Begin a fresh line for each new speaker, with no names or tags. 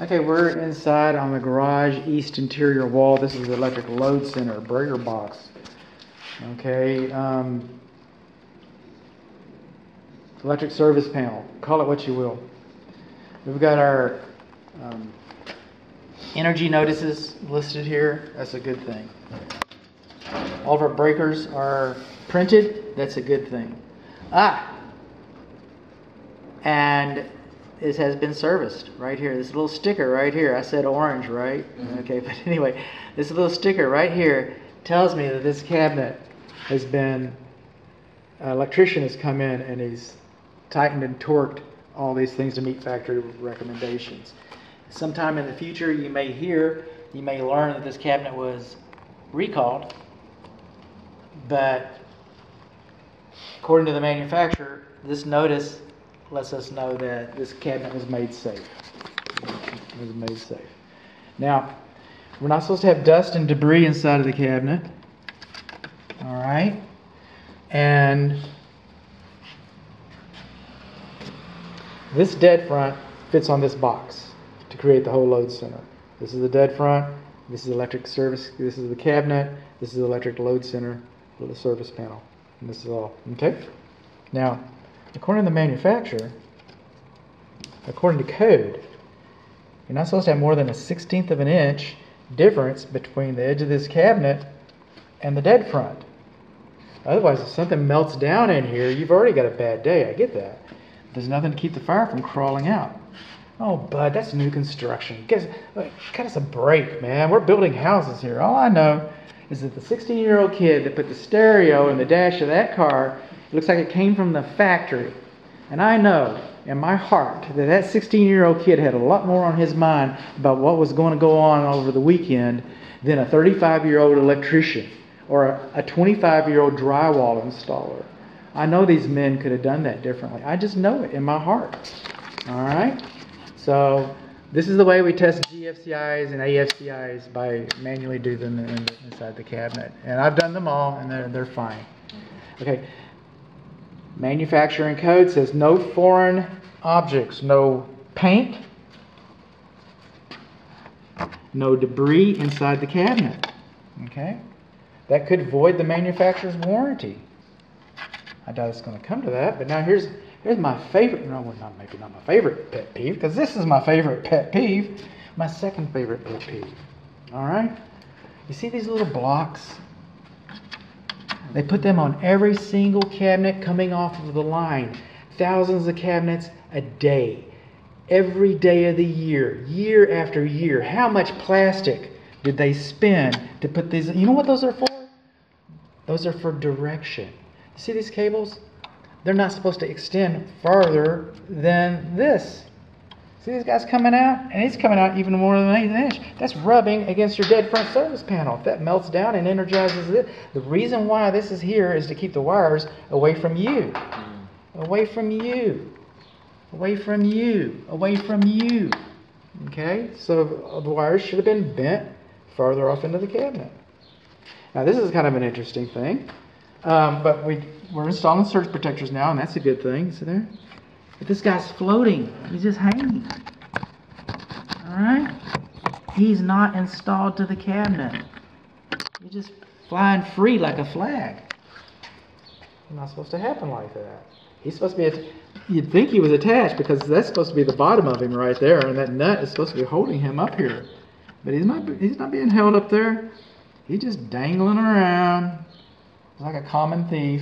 Okay, we're inside on the garage east interior wall. This is the electric load center, breaker box. Okay, electric service panel, call it what you will. We've got our energy notices listed here. That's a good thing. All of our breakers are printed. That's a good thing. And this has been serviced right here. This little sticker right here. I said orange, right? Mm-hmm. Okay, but anyway, this little sticker right here tells me that this cabinet has been, an electrician has come in and he's tightened and torqued all these things to meet factory recommendations. Sometime in the future you may learn that this cabinet was recalled, but according to the manufacturer, this notice lets us know that this cabinet was made safe. It was made safe. Now, we're not supposed to have dust and debris inside of the cabinet. All right? And this dead front fits on this box to create the whole load center. This is the dead front. This is electric service. This is the cabinet. This is the electric load center with the service panel. And this is all. Okay? Now, according to the manufacturer, according to code, you're not supposed to have more than a 1/16 of an inch difference between the edge of this cabinet and the dead front. Otherwise, if something melts down in here, you've already got a bad day. I get that. There's nothing to keep the fire from crawling out. Oh, bud, that's new construction. Cut us a break, man. We're building houses here. All I know is that the 16-year-old kid that put the stereo in the dash of that car, it looks like it came from the factory. And I know in my heart that that 16-year-old kid had a lot more on his mind about what was going to go on over the weekend than a 35-year-old electrician or a 25-year-old drywall installer. I know these men could have done that differently. I just know it in my heart. All right? So this is the way we test GFCIs and AFCIs, by manually do them inside the cabinet. And I've done them all, and they're fine. Okay. Manufacturing code says no foreign objects, no paint, no debris inside the cabinet. Okay? That could void the manufacturer's warranty. I doubt it's going to come to that, but now here's my favorite, maybe not my favorite pet peeve, because this is my favorite pet peeve, my second favorite pet peeve. All right? You see these little blocks? They put them on every single cabinet coming off of the line. Thousands of cabinets a day. Every day of the year, year after year. How much plastic did they spend to put these? You know what those are for? Those are for direction. You see these cables? They're not supposed to extend farther than this. See these guys coming out? And he's coming out even more than an 1/8 inch. That's rubbing against your dead front service panel. If that melts down and energizes it, the reason why this is here is to keep the wires away from you. Away from you. Away from you. Away from you. Okay? So the wires should have been bent farther off into the cabinet. Now this is kind of an interesting thing. But we're installing surge protectors now, and that's a good thing. See there? But this guy's floating. He's just hanging. Alright? He's not installed to the cabinet. He's just flying free like a flag. It's not supposed to happen like that. He's supposed to be, you'd think he was attached, because that's supposed to be the bottom of him right there, and that nut is supposed to be holding him up here. But he's not being held up there. He's just dangling around like a common thief.